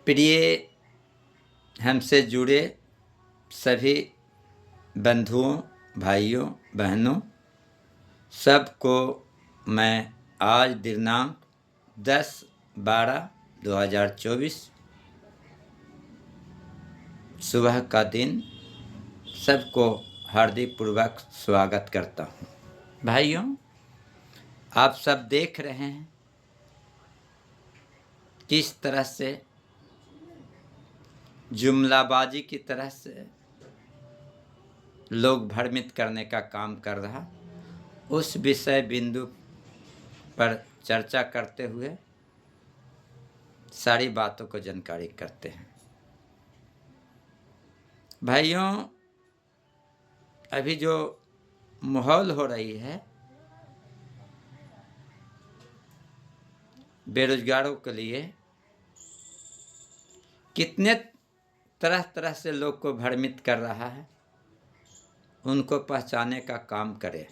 प्रिय हमसे जुड़े सभी बंधुओं, भाइयों, बहनों, सबको मैं आज दिनांक 10/12/2024 सुबह का दिन सबको हार्दिक पूर्वक स्वागत करता हूँ। भाइयों, आप सब देख रहे हैं किस तरह से जुमलाबाजी की तरह से लोग भ्रमित करने का काम कर रहा। उस विषय बिंदु पर चर्चा करते हुए सारी बातों को जानकारी करते हैं। भाइयों, अभी जो माहौल हो रही है बेरोजगारों के लिए, कितने तरह तरह से लोग को भ्रमित कर रहा है, उनको पहचानने का काम करें।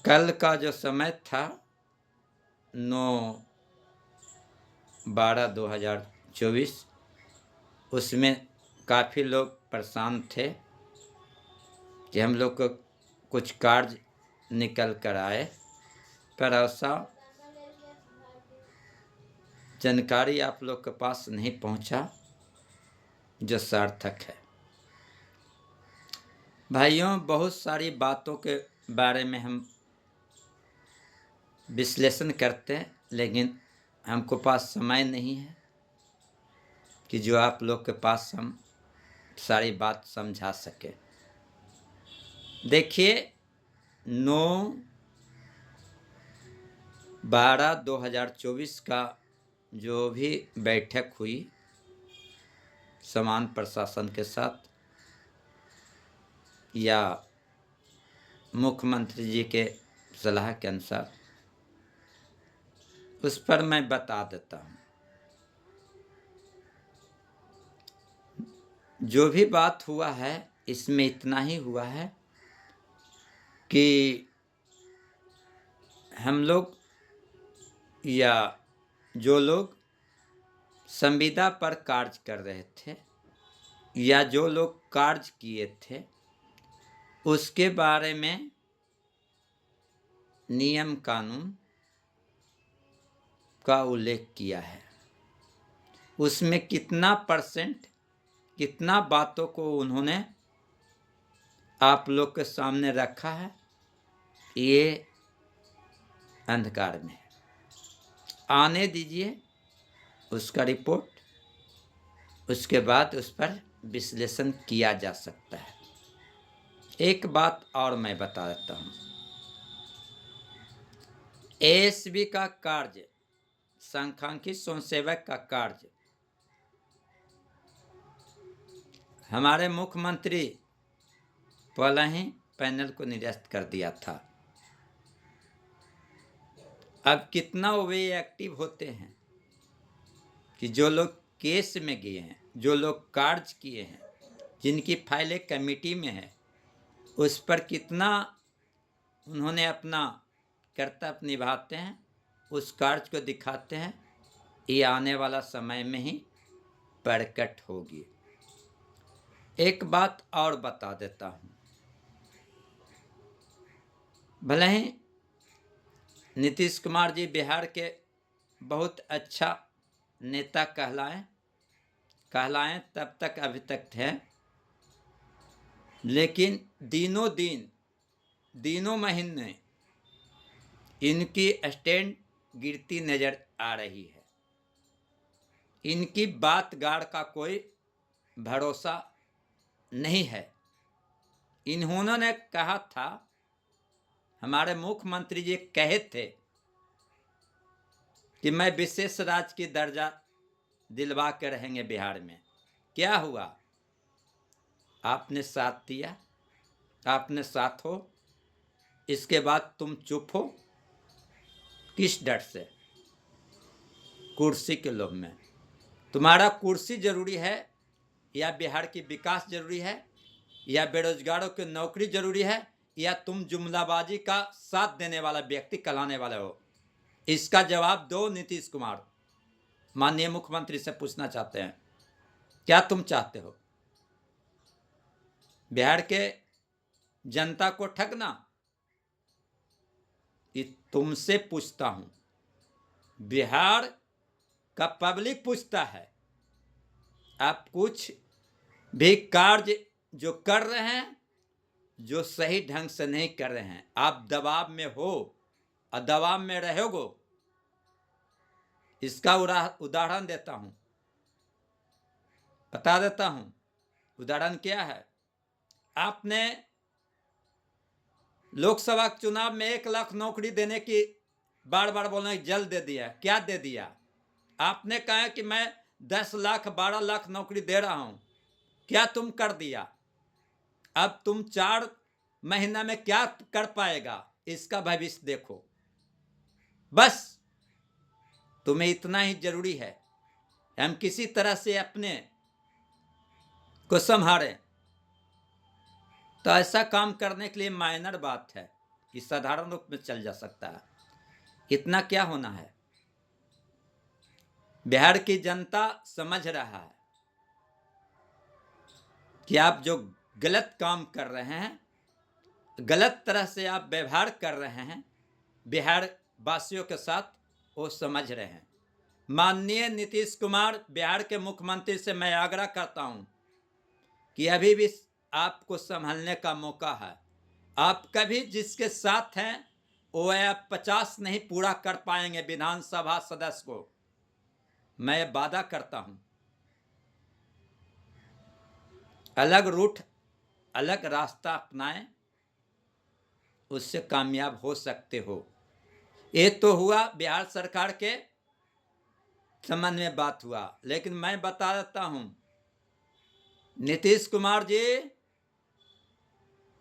कल का जो समय था 9/12/2024, उसमें काफ़ी लोग परेशान थे कि हम लोग को कुछ कार्य निकल कर आए, पर ऐसा जानकारी आप लोग के पास नहीं पहुंचा जो सार्थक है। भाइयों, बहुत सारी बातों के बारे में हम विश्लेषण करते हैं, लेकिन हमको पास समय नहीं है कि जो आप लोग के पास हम सारी बात समझा सके। देखिए, 9/12/2024 का जो भी बैठक हुई समान प्रशासन के साथ या मुख्यमंत्री जी के सलाह के अनुसार, उस पर मैं बता देता हूँ। जो भी बात हुआ है इसमें इतना ही हुआ है कि हम लोग या जो लोग संविदा पर कार्य कर रहे थे या जो लोग कार्य किए थे, उसके बारे में नियम कानून का उल्लेख किया है। उसमें कितना परसेंट, कितना बातों को उन्होंने आप लोग के सामने रखा है, ये अंधकार में है। आने दीजिए उसका रिपोर्ट, उसके बाद उस पर विश्लेषण किया जा सकता है। एक बात और मैं बता देता हूँ, एएसबी का कार्य, सांख्यिकी स्वयंसेवक का कार्य, हमारे मुख्यमंत्री पहले ही पैनल को निरस्त कर दिया था। अब कितना वे एक्टिव होते हैं कि जो लोग केस में गए हैं, जो लोग कार्य किए हैं, जिनकी फाइलें कमेटी में है, उस पर कितना उन्होंने अपना कर्तव्य निभाते हैं, उस कार्य को दिखाते हैं, ये आने वाला समय में ही प्रकट होगी। एक बात और बता देता हूँ, भले ही नीतीश कुमार जी बिहार के बहुत अच्छा नेता कहलाएं तब तक अभी तक थे, लेकिन दिनों महीने इनकी स्टैंड गिरती नजर आ रही है। इनकी बात गाड़ का कोई भरोसा नहीं है। इन्होंने कहा था, हमारे मुख्यमंत्री जी कहे थे कि मैं विशेष राज्य की दर्जा दिलवा के रहेंगे बिहार में। क्या हुआ? आपने साथ दिया, आपने साथ हो, इसके बाद तुम चुप हो। किस डर से? कुर्सी के लोभ में। तुम्हारा कुर्सी जरूरी है या बिहार की विकास जरूरी है या बेरोजगारों की नौकरी जरूरी है या तुम जुमलाबाजी का साथ देने वाला व्यक्ति कहलाने वाले हो? इसका जवाब दो नीतीश कुमार। माननीय मुख्यमंत्री से पूछना चाहते हैं, क्या तुम चाहते हो बिहार के जनता को ठगना? ये तुमसे पूछता हूं, बिहार का पब्लिक पूछता है। आप कुछ भी कार्य जो कर रहे हैं जो सही ढंग से नहीं कर रहे हैं, आप दबाव में हो और दबाव में रहोगे। इसका उदाहरण देता हूं, बता देता हूं। उदाहरण क्या है? आपने लोकसभा चुनाव में 1 लाख नौकरी देने की बार बार बोलने की जल्द दे दिया। क्या दे दिया? आपने कहा कि मैं 10 लाख 12 लाख नौकरी दे रहा हूं। क्या तुम कर दिया? अब तुम 4 महीना में क्या कर पाएगा, इसका भविष्य देखो। बस तुम्हें इतना ही जरूरी है, हम किसी तरह से अपने को संभालें। तो ऐसा काम करने के लिए माइनर बात है, ये साधारण रूप में चल जा सकता है। इतना क्या होना है? बिहार की जनता समझ रहा है कि आप जो गलत काम कर रहे हैं, गलत तरह से आप व्यवहार कर रहे हैं बिहार वासियों के साथ, वो समझ रहे हैं। माननीय नीतीश कुमार, बिहार के मुख्यमंत्री से मैं आग्रह करता हूं कि अभी भी आपको संभलने का मौका है। आप कभी जिसके साथ हैं वो आप 50 नहीं पूरा कर पाएंगे विधानसभा सदस्य को, मैं वादा करता हूं। अलग रूट, अलग रास्ता अपनाएं, उससे कामयाब हो सकते हो। ये तो हुआ बिहार सरकार के संबंध में बात हुआ, लेकिन मैं बता देता हूं, नीतीश कुमार जी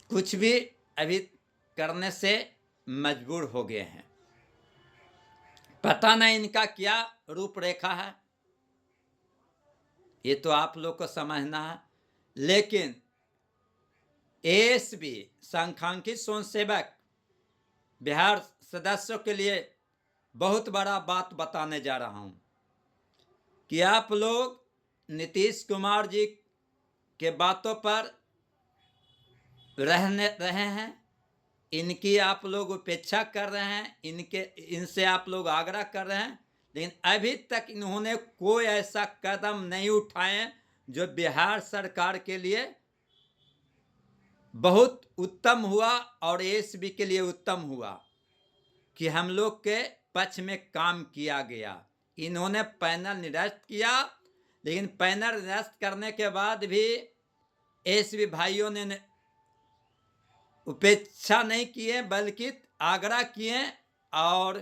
कुछ भी अभी करने से मजबूर हो गए हैं। पता नहीं इनका क्या रूपरेखा है, ये तो आप लोग को समझना है। लेकिन एएसबी सांख्यिकी स्वयंसेवक बिहार सदस्यों के लिए बहुत बड़ा बात बताने जा रहा हूं कि आप लोग नीतीश कुमार जी के बातों पर रहे हैं, इनकी आप लोग उपेक्षा कर रहे हैं, इनसे आप लोग आग्रह कर रहे हैं, लेकिन अभी तक इन्होंने कोई ऐसा कदम नहीं उठाए जो बिहार सरकार के लिए बहुत उत्तम हुआ और एएसबी के लिए उत्तम हुआ कि हम लोग के पक्ष में काम किया गया। इन्होंने पैनल निरस्त किया, लेकिन पैनल निरस्त करने के बाद भी एएसबी भाइयों ने उपेक्षा नहीं किए, बल्कि आग्रह किए और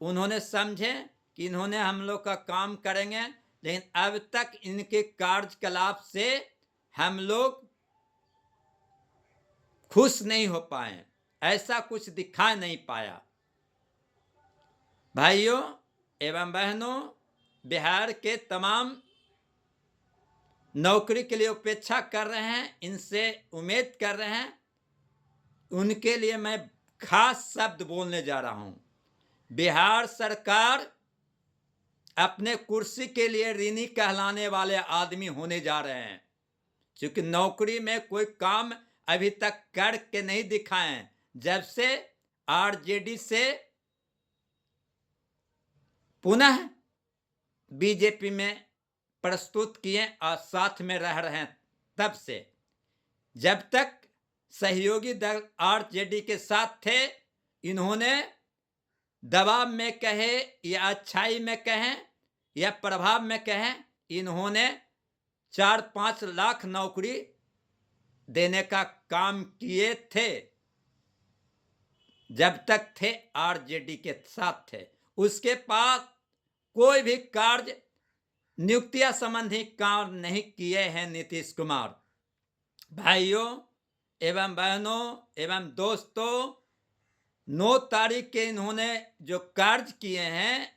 उन्होंने समझे कि इन्होंने हम लोग का काम करेंगे। लेकिन अब तक इनके कार्यकलाप से हम लोग खुश नहीं हो पाए, ऐसा कुछ दिखा नहीं पाया। भाइयों एवं बहनों, बिहार के तमाम नौकरी के लिए उपेक्षा कर रहे हैं, इनसे उम्मीद कर रहे हैं, उनके लिए मैं खास शब्द बोलने जा रहा हूं। बिहार सरकार अपने कुर्सी के लिए ऋणी कहलाने वाले आदमी होने जा रहे हैं, क्योंकि नौकरी में कोई काम अभी तक करके नहीं दिखाए। जब से आरजेडी से पुनः बीजेपी में प्रस्तुत किए और साथ में रह रहे हैं, तब से जब तक सहयोगी दल आरजेडी के साथ थे, इन्होंने दबाव में कहे या अच्छाई में कहें या प्रभाव में कहें, इन्होंने 4-5 लाख नौकरी देने का काम किए थे जब तक थे आरजेडी के साथ थे। उसके पास कोई भी कार्य नियुक्तियां संबंधी काम नहीं किए हैं नीतीश कुमार। भाइयों एवं बहनों एवं दोस्तों, 9 तारीख के इन्होंने जो कार्य किए हैं,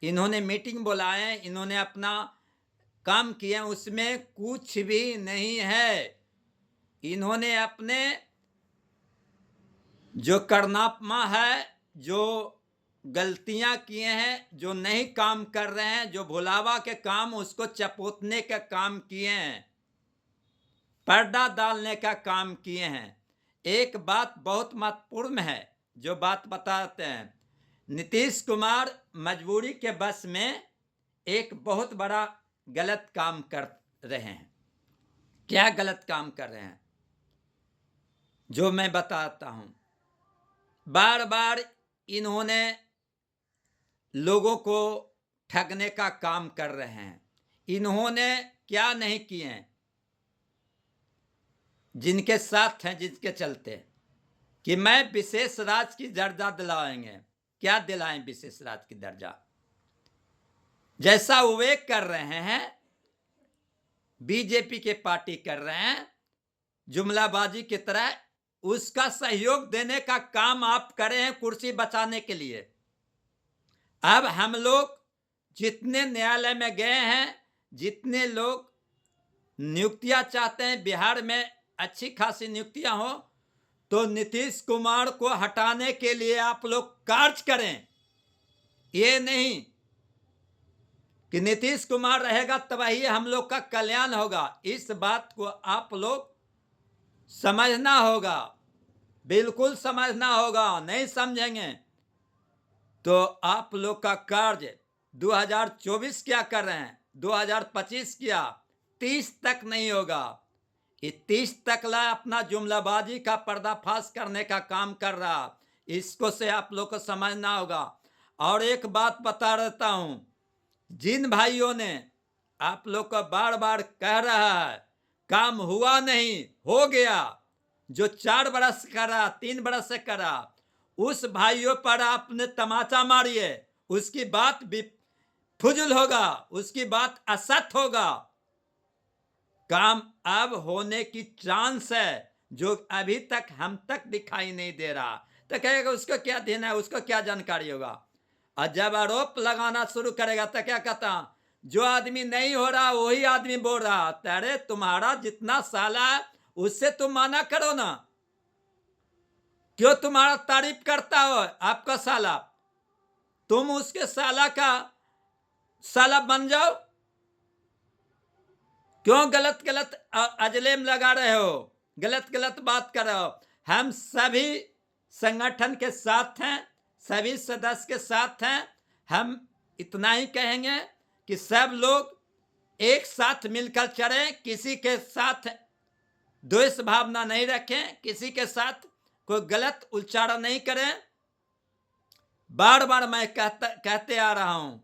इन्होंने मीटिंग बुलाए, इन्होंने अपना काम किया, उसमें कुछ भी नहीं है। इन्होंने अपने जो कारनामा है, जो गलतियां किए हैं, जो नहीं काम कर रहे हैं, जो भुलावा के काम उसको चपोतने का काम किए हैं, पर्दा डालने का काम किए हैं। एक बात बहुत महत्वपूर्ण है, जो बात बताते हैं, नीतीश कुमार मजबूरी के बस में एक बहुत बड़ा गलत काम कर रहे हैं। क्या गलत काम कर रहे हैं, जो मैं बताता हूं। बार बार इन्होंने लोगों को ठगने का काम कर रहे हैं। इन्होंने क्या नहीं किए हैं, जिनके साथ हैं, जिसके चलते कि मैं विशेष राज्य की दर्जा दिलाएंगे। क्या दिलाएं विशेष राज्य की दर्जा? जैसा वे कर रहे हैं, बीजेपी के पार्टी कर रहे हैं, जुमलाबाजी की तरह, उसका सहयोग देने का काम आप करें हैं कुर्सी बचाने के लिए। अब हम लोग जितने न्यायालय में गए हैं, जितने लोग नियुक्तियां चाहते हैं बिहार में, अच्छी खासी नियुक्तियां हो, तो नीतीश कुमार को हटाने के लिए आप लोग कार्य करें। ये नहीं कि नीतीश कुमार रहेगा तभी हम लोग का कल्याण होगा। इस बात को आप लोग समझना होगा, बिल्कुल समझना होगा। नहीं समझेंगे तो आप लोग का कार्य 2024 क्या कर रहे हैं, 2025 क्या, 30 तक नहीं होगा। ये 30 तक ला अपना जुमलाबाजी का पर्दाफाश करने का काम कर रहा, इसको से आप लोग को समझना होगा। और एक बात बता रहता हूं, जिन भाइयों ने आप लोग को बार बार कह रहा है काम हुआ नहीं, हो गया, जो 4 बरस करा, 3 बरस से करा, उस भाइयों पर आपने तमाचा मारिए, उसकी बात भी फुजुल होगा, उसकी बात असत होगा। काम अब होने की चांस है, जो अभी तक हम तक दिखाई नहीं दे रहा। तो कहेगा उसको क्या देना है, उसको क्या जानकारी होगा। और जब आरोप लगाना शुरू करेगा तो क्या कहता, जो आदमी नहीं हो रहा वही आदमी बोल रहा। अरे तुम्हारा जितना साला है उससे तुम माना करो ना, क्यों तुम्हारा तारीफ करता हो आपका साला, तुम उसके साला का साला बन जाओ। क्यों गलत गलत अजलेम लगा रहे हो, गलत गलत बात कर रहे हो। हम सभी संगठन के साथ हैं, सभी सदस्य के साथ हैं। हम इतना ही कहेंगे कि सब लोग एक साथ मिलकर चलें, किसी के साथ द्वेष भावना नहीं रखें, किसी के साथ कोई गलत उच्चारण नहीं करें। बार बार मैं कहते आ रहा हूं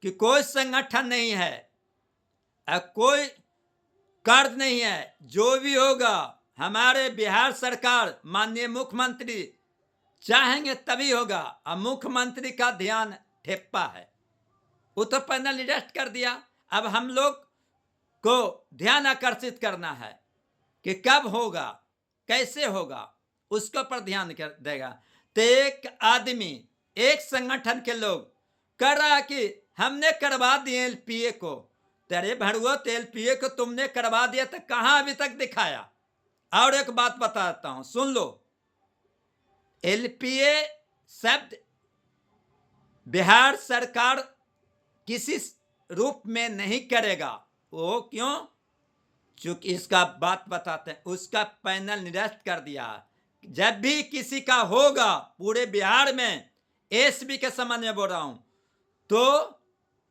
कि कोई संगठन नहीं है, कोई कार्य नहीं है, जो भी होगा हमारे बिहार सरकार, माननीय मुख्यमंत्री चाहेंगे तभी होगा। अब मुख्यमंत्री का ध्यान ठेप्पा है, वो तो पैनल अरेस्ट कर दिया। अब हम लोग को ध्यान आकर्षित करना है कि कब होगा, कैसे होगा, उसके पर ध्यान देगा। तो एक आदमी, एक संगठन के लोग कर रहा कि हमने करवा दिए एलपीए को। तेरे भड़ुआ, तो एलपीए को तुमने करवा दिया तो कहां अभी तक दिखाया। और एक बात बताता हूं, सुन लो। एलपीए शब्द बिहार सरकार किसी रूप में नहीं करेगा। वो क्यों? चूंकि इसका बात बताते हैं, उसका पैनल निरस्त कर दिया। जब भी किसी का होगा पूरे बिहार में, एसबी के संबंध में बोल रहा हूं, तो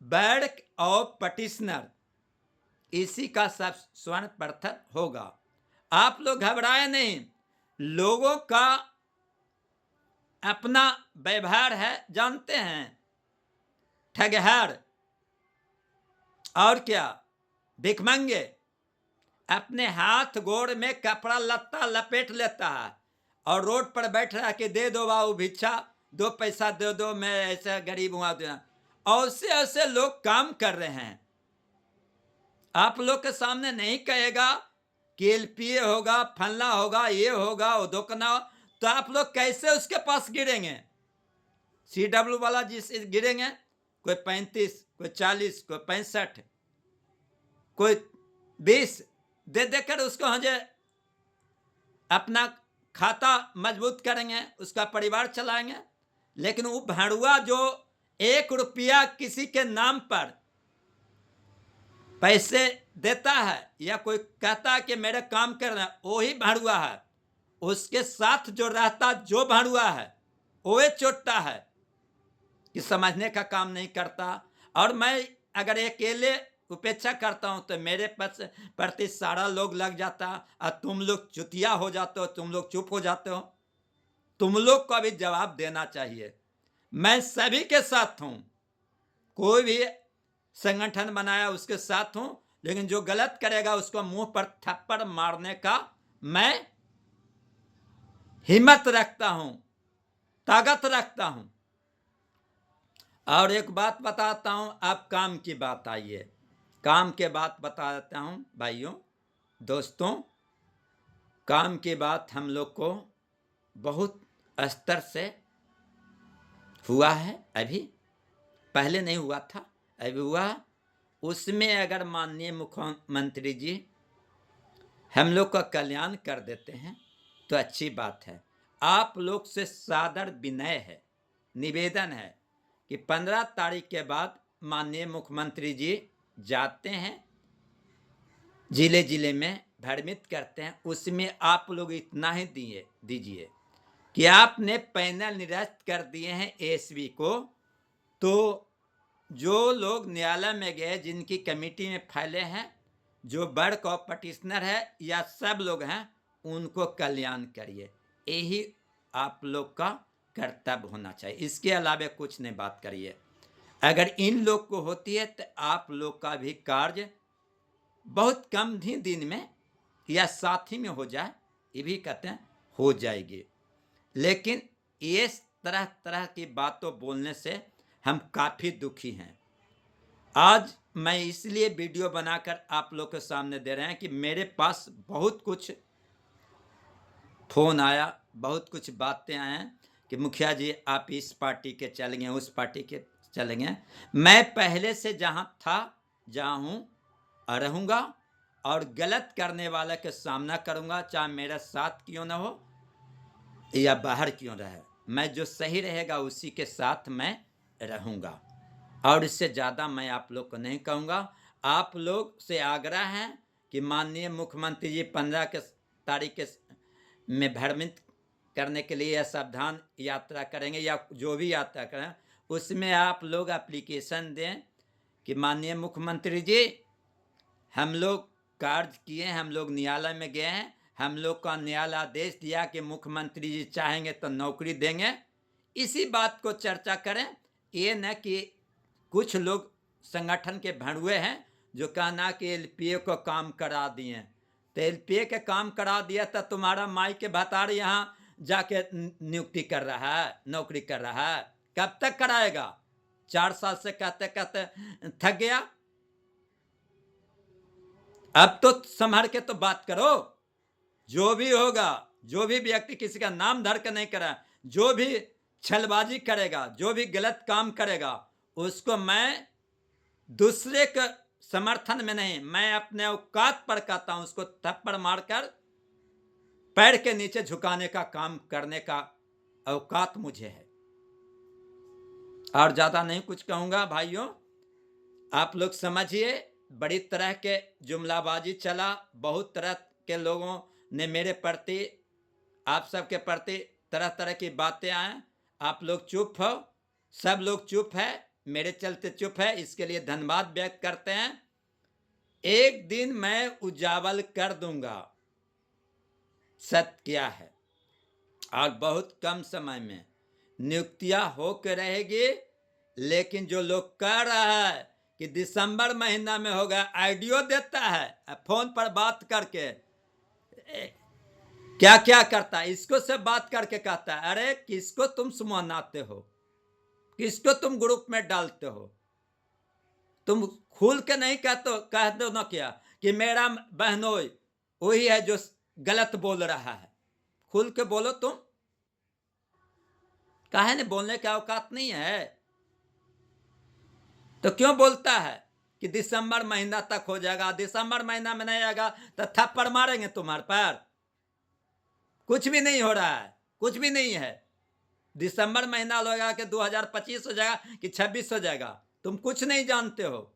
बैड और पटिशनर इसी का सब स्वर्ण प्रथक होगा। आप लोग घबराए नहीं, लोगों का अपना व्यवहार है, जानते हैं, ठगहार और क्या, भिखमंगे, अपने हाथ गोड़ में कपड़ा लत्ता लपेट लेता है और रोड पर बैठ रहा कि दे दो बाबू भिक्षा, 2 पैसा दे दो, मैं ऐसा गरीब हुआ देना। ऐसे ऐसे लोग काम कर रहे हैं। आप लोग के सामने नहीं कहेगा कि एलपीए होगा, फलना होगा, ये होगा, वो दोकना, तो आप लोग कैसे उसके पास गिरेंगे? सीडब्ल्यू वाला जिस गिरेंगे, कोई 35, कोई 40, कोई 65, कोई 20 दे देकर उसको हजे अपना खाता मजबूत करेंगे, उसका परिवार चलाएंगे। लेकिन वो भाड़ुआ जो 1 रुपया किसी के नाम पर पैसे देता है या कोई कहता है कि मेरे काम कर रहे हैं, वही भाड़ुआ है। उसके साथ जो रहता जो भाड़ुआ है वो चोटता है कि समझने का काम नहीं करता। और मैं अगर अकेले उपेक्षा करता हूं तो मेरे प्रति सारा लोग लग जाता और तुम लोग चुतिया हो जाते हो, तुम लोग चुप हो जाते हो। तुम लोग को अभी जवाब देना चाहिए। मैं सभी के साथ हूं, कोई भी संगठन बनाया उसके साथ हूं, लेकिन जो गलत करेगा उसको मुंह पर थप्पड़ मारने का मैं हिम्मत रखता हूं, ताकत रखता हूं। और एक बात बताता हूं, अब काम की बात आई है, काम के बात बता देता हूं भाइयों दोस्तों। काम की बात हम लोग को बहुत स्तर से हुआ है, अभी पहले नहीं हुआ था, अभी हुआ। उसमें अगर माननीय मुख्यमंत्री जी हम लोग का कल्याण कर देते हैं तो अच्छी बात है। आप लोग से सादर विनय है, निवेदन है कि 15 तारीख के बाद माननीय मुख्यमंत्री जी जाते हैं, जिले जिले में भ्रमित करते हैं, उसमें आप लोग इतना ही दीजिए कि आपने पैनल निरस्त कर दिए हैं एएसपी को, तो जो लोग न्यायालय में गए, जिनकी कमेटी में फैले हैं, जो बड़ कॉम्पिटिशनर है या सब लोग हैं, उनको कल्याण करिए। यही आप लोग का कर्तव्य होना चाहिए, इसके अलावा कुछ नहीं बात करिए। अगर इन लोग को होती है तो आप लोग का भी कार्य बहुत कम ही दिन में या साथ ही में हो जाए, ये भी कहते हैं हो जाएगी। लेकिन ये तरह तरह की बातों बोलने से हम काफ़ी दुखी हैं। आज मैं इसलिए वीडियो बनाकर आप लोग के सामने दे रहे हैं कि मेरे पास बहुत कुछ फ़ोन आया, बहुत कुछ बातें आए हैं कि मुखिया जी आप इस पार्टी के चलेंगे, उस पार्टी के चलेंगे। मैं पहले से जहाँ था जहाँ हूँ रहूँगा और गलत करने वाले के सामना करूँगा, चाहे मेरा साथ क्यों ना हो या बाहर क्यों रहे। मैं जो सही रहेगा उसी के साथ मैं रहूँगा, और इससे ज़्यादा मैं आप लोग को नहीं कहूँगा। आप लोग से आग्रह है कि माननीय मुख्यमंत्री जी 15 के तारीख के में भ्रमित करने के लिए या सावधान यात्रा करेंगे या जो भी यात्रा करें, उसमें आप लोग एप्लीकेशन दें कि माननीय मुख्यमंत्री जी हम लोग कार्य किए, हम लोग न्यायालय में गए हैं, हम लोग का न्यायालय आदेश दिया कि मुख्यमंत्री जी चाहेंगे तो नौकरी देंगे। इसी बात को चर्चा करें, ये न कि कुछ लोग संगठन के भड़ुए हैं जो कहना कि एलपीए को काम करा दिए, तो एलपीए के काम करा दिया तो तुम्हारा माई के भतार यहाँ जाके नियुक्ति कर रहा है, नौकरी कर रहा है, कब तक कराएगा? 4 साल से कहते कहते थक गया। अब तो संभल के तो बात करो। जो भी होगा, जो भी व्यक्ति किसी का नाम धर के नहीं करा, जो भी छलबाजी करेगा, जो भी गलत काम करेगा, उसको मैं दूसरे के समर्थन में नहीं, मैं अपने औकात पर कहता हूं, उसको थप्पड़ मारकर पैर के नीचे झुकाने का काम करने का औकात मुझे है। और ज्यादा नहीं कुछ कहूंगा भाइयों, आप लोग समझिए। बड़ी तरह के जुमलाबाजी चला, बहुत तरह के लोगों ने मेरे प्रति, आप सबके प्रति तरह तरह की बातें आए। आप लोग चुप हो, सब लोग चुप है, मेरे चलते चुप है, इसके लिए धन्यवाद व्यक्त करते हैं। एक दिन मैं उजावल कर दूंगा सत्य क्या है, और बहुत कम समय में नियुक्तियां होकर रहेगी। लेकिन जो लोग कह रहा है कि दिसंबर महीना में होगा, आइडियो देता है फोन पर बात करके, क्या क्या करता है, इसको से बात करके कहता है अरे किसको तुम सुमनाते हो, किसको तुम ग्रुप में डालते हो, तुम खुल के नहीं कह दो ना क्या कि मेरा बहनोई वही है जो गलत बोल रहा है। खुल के बोलो तुम, काहे ने बोलने का औकात नहीं है तो क्यों बोलता है कि दिसंबर महीना तक हो जाएगा? दिसंबर महीना में नहीं आएगा तो थप्पड़ मारेंगे तुम्हारे पर। कुछ भी नहीं हो रहा है, कुछ भी नहीं है। दिसंबर महीना होगा कि 2025 हो जाएगा कि 26 हो जाएगा, तुम कुछ नहीं जानते हो।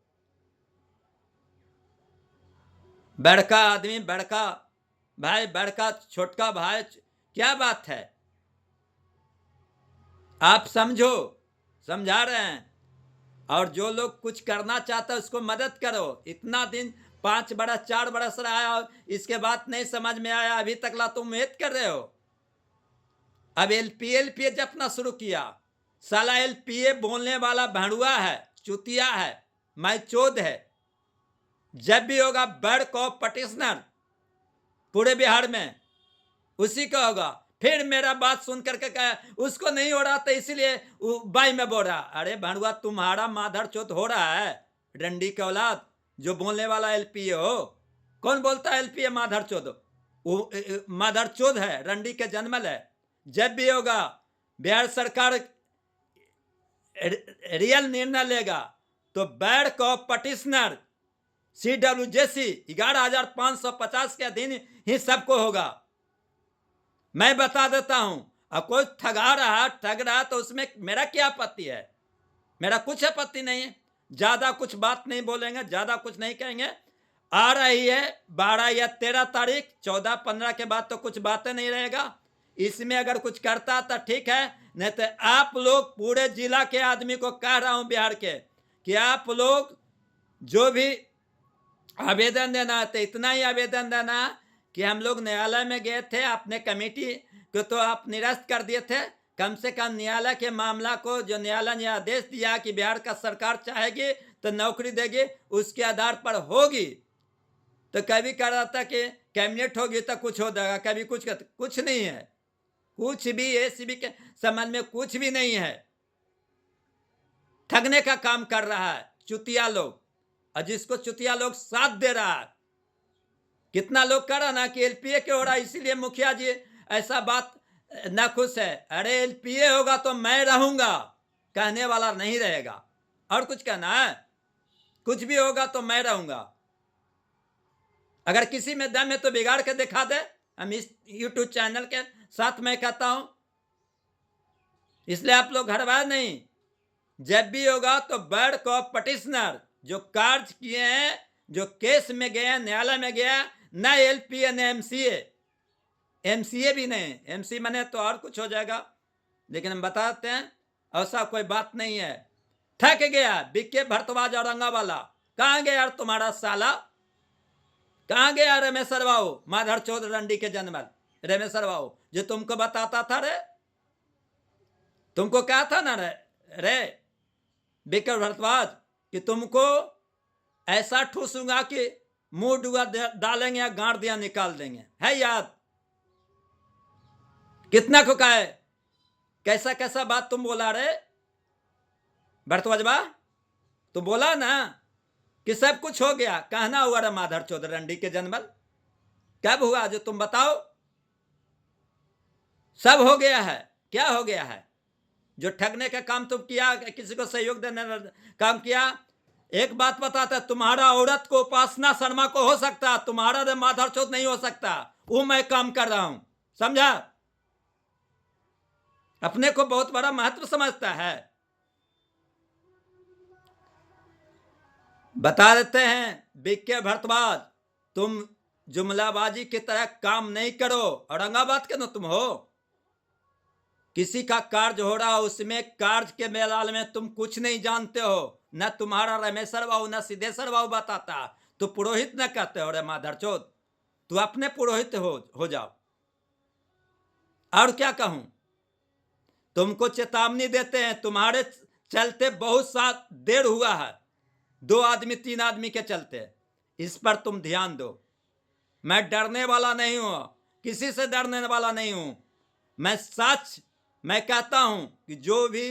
बड़का आदमी, बड़का भाई, बड़का छोटका भाई, क्या बात है? आप समझो, समझा रहे हैं। और जो लोग कुछ करना चाहता है उसको मदद करो। इतना दिन 5 बरस 4 बरस रहा और इसके बाद नहीं समझ में आया, अभी तक ला तुम उम्मीद कर रहे हो। अब एलपीए जपना शुरू किया। साला एलपीए बोलने वाला भड़ुआ है, चुतिया है, मैचोद है। जब भी होगा बड़ को पटिशनर पूरे बिहार में उसी का होगा। फिर मेरा बात सुन करके कहा उसको नहीं हो रहा था इसलिए बाई में बोल रहा। अरे भड़ुआ, तुम्हारा माधर चोद हो रहा है, डंडी के औलाद, जो बोलने वाला एलपीए हो। कौन बोलता है एलपीए माधर चोद? वो माधर चोद है, रंडी के जन्मल है। जब भी होगा बिहार सरकार रियल निर्णय लेगा तो बैड को पटिशनर CWJC 11,550 के अधीन ही सबको होगा। मैं बता देता हूं। अब कोई ठग रहा तो उसमें मेरा क्या आपत्ति है? मेरा कुछ आपत्ति नहीं है। ज्यादा कुछ बात नहीं बोलेंगे, ज्यादा कुछ नहीं कहेंगे। आ रही है 12 या 13 तारीख, 14-15 के बाद तो कुछ बातें नहीं रहेगा। इसमें अगर कुछ करता तो ठीक है, नहीं तो आप लोग पूरे जिला के आदमी को कह रहा हूं बिहार के कि आप लोग जो भी आवेदन देना है तो इतना ही आवेदन देना कि हम लोग न्यायालय में गए थे, अपने कमेटी को तो आप निरस्त कर दिए थे। कम से कम न्यायालय के मामला को, जो न्यायालय ने आदेश दिया कि बिहार का सरकार चाहेगी तो नौकरी देगी, उसके आधार पर होगी। तो कभी कह रहा था कि कैबिनेट होगी तो कुछ हो जाएगा, कभी कुछ नहीं है। कुछ भी एसीबी के संबंध में कुछ भी नहीं है। ठगने का काम कर रहा है चुतिया लोग, और जिसको चुतिया लोग साथ दे रहा है। कितना लोग कर रहा ना कि एलपीए के हो रहा, इसीलिए मुखिया जी ऐसा बात ना खुश है। अरे एलपीए होगा तो मैं रहूंगा, कहने वाला नहीं रहेगा। और कुछ कहना है? कुछ भी होगा तो मैं रहूंगा। अगर किसी में दम है तो बिगाड़ के दिखा दे। हम इस यूट्यूब चैनल के साथ मैं कहता हूं, इसलिए आप लोग हड़बड़ा नहीं। जब भी होगा तो बैड को पटिशनर जो कार्य किए हैं, जो केस में गए, न्यायालय में गया, न एलपीए न एमसीए भी नहीं। एमसी मने तो और कुछ हो जाएगा, लेकिन हम बताते हैं ऐसा कोई बात नहीं है। थक गया बीके भारद्वाज औरंगाबाद वाला, कहां गया यार तुम्हारा साला? कहां गया रमेश्वर बाबू, माधर चौध रंडी के जन्मल रमेश्वर बाबू, जो तुमको बताता था रे, तुमको कहा था ना रे बीके भारद्वाज कि तुमको ऐसा ठूसूंगा कि मुंह डुआ डालेंगे या गांड दिया निकाल देंगे। है याद? कितना को कहा है? कैसा कैसा बात तुम बोला रे भरद्वाजबा? तो बोला ना कि सब कुछ हो गया। कहना हुआ रे माधर चौध रंडी के जन्मल, कब हुआ जो तुम बताओ? सब हो गया है। क्या हो गया है? जो ठगने का काम तुम किया, किसी को सहयोग देने का काम किया। एक बात बताता, तुम्हारा औरत को उपासना शर्मा को हो सकता, तुम्हारा रे माधर चौथ नहीं हो सकता। वो मैं काम कर रहा हूं, समझा? अपने को बहुत बड़ा महत्व समझता है। बता देते हैं बीके भारद्वाज, तुम जुमलाबाजी की तरह काम नहीं करो। औरंगाबाद के ना तुम हो। किसी का कार्य हो रहा, उसमें कार्य के मेलाल में तुम कुछ नहीं जानते हो। न तुम्हारा रमेश्वर बाबू न सिद्धेश्वर बाबू बताता। तो पुरोहित न कहते हो रे माधर चौथ, तू अपने पुरोहित हो जाओ। और क्या कहूं? तुमको चेतावनी देते हैं, तुम्हारे चलते बहुत सा देर हुआ है, 2 आदमी 3 आदमी के चलते। इस पर तुम ध्यान दो। मैं डरने वाला नहीं हूं, किसी से डरने वाला नहीं हूं। मैं सच मैं कहता हूं कि जो भी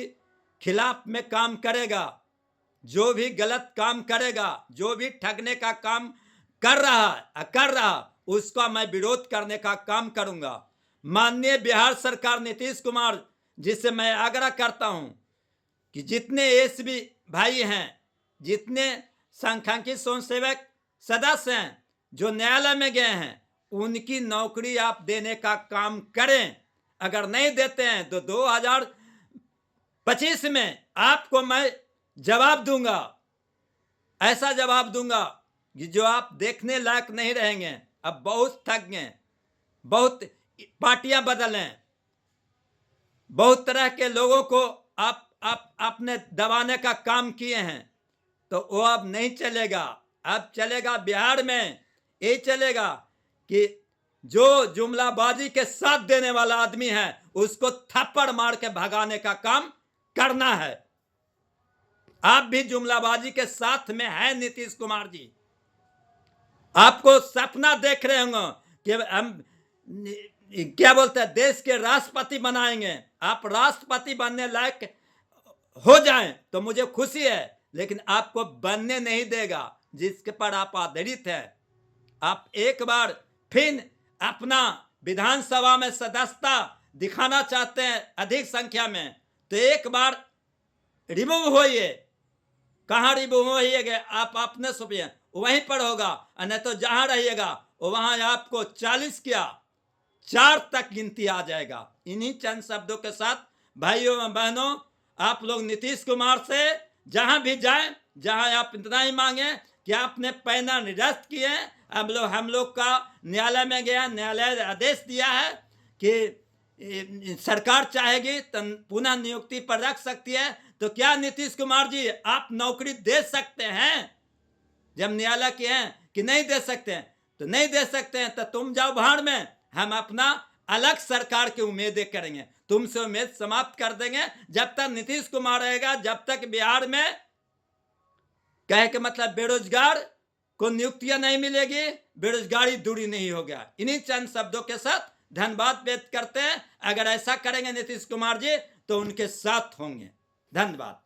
खिलाफ में काम करेगा, जो भी गलत काम करेगा, जो भी ठगने का काम कर रहा उसका मैं विरोध करने का काम करूंगा। माननीय बिहार सरकार नीतीश कुमार जी से मैं आग्रह करता हूं कि जितने एसबी भाई हैं, जितने सांख्यिकी स्वयंसेवक सदस्य हैं जो न्यायालय में गए हैं, उनकी नौकरी आप देने का काम करें। अगर नहीं देते हैं तो 25 में आपको मैं जवाब दूंगा, ऐसा जवाब दूंगा कि जो आप देखने लायक नहीं रहेंगे। अब बहुत थक गए, बहुत पार्टियां बदलें, बहुत तरह के लोगों को आपने दबाने का काम किए हैं, तो वो अब नहीं चलेगा। अब चलेगा बिहार में ये चलेगा कि जो जुमलाबाजी के साथ देने वाला आदमी है उसको थप्पड़ मार के भगाने का काम करना है। आप भी जुमलाबाजी के साथ में है नीतीश कुमार जी। आपको सपना देख रहे होंगे कि हम क्या बोलते हैं देश के राष्ट्रपति बनाएंगे। आप राष्ट्रपति बनने लायक हो जाएं तो मुझे खुशी है, लेकिन आपको बनने नहीं देगा जिसके पर आप आधारित है। आप एक बार फिर अपना विधानसभा में सदस्यता दिखाना चाहते हैं अधिक संख्या में, तो एक बार रिमूव होइए। कहाँ रिमूव होइएगा? आप अपने सुनिए, वहीं पर होगा, नहीं तो जहां रहिएगा वहां आपको 40 क्या 4 तक गिनती आ जाएगा। इन्हीं चंद शब्दों के साथ भाइयों और बहनों, आप लोग नीतीश कुमार से जहां भी जाएं, जहां आप इतना ही मांगे कि आपने पैना निरस्त किए, हम लोग का न्यायालय में गया, न्यायालय आदेश दिया है कि सरकार चाहेगी तो पुनः नियुक्ति पर रख सकती है। तो क्या नीतीश कुमार जी आप नौकरी दे सकते हैं? जब न्यायालय के हैं कि नहीं दे सकते हैं, तो नहीं दे सकते हैं तो तुम जाओ भाड़ में, हम अपना अलग सरकार की उम्मीदें करेंगे। तुमसे उम्मीद समाप्त कर देंगे। जब तक नीतीश कुमार रहेगा, जब तक बिहार में कहे के मतलब बेरोजगार को नियुक्तियां नहीं मिलेगी, बेरोजगारी दूरी नहीं होगा। इन्हीं चंद शब्दों के साथ धन्यवाद व्यक्त करते हैं। अगर ऐसा करेंगे नीतीश कुमार जी तो उनके साथ होंगे। धन्यवाद।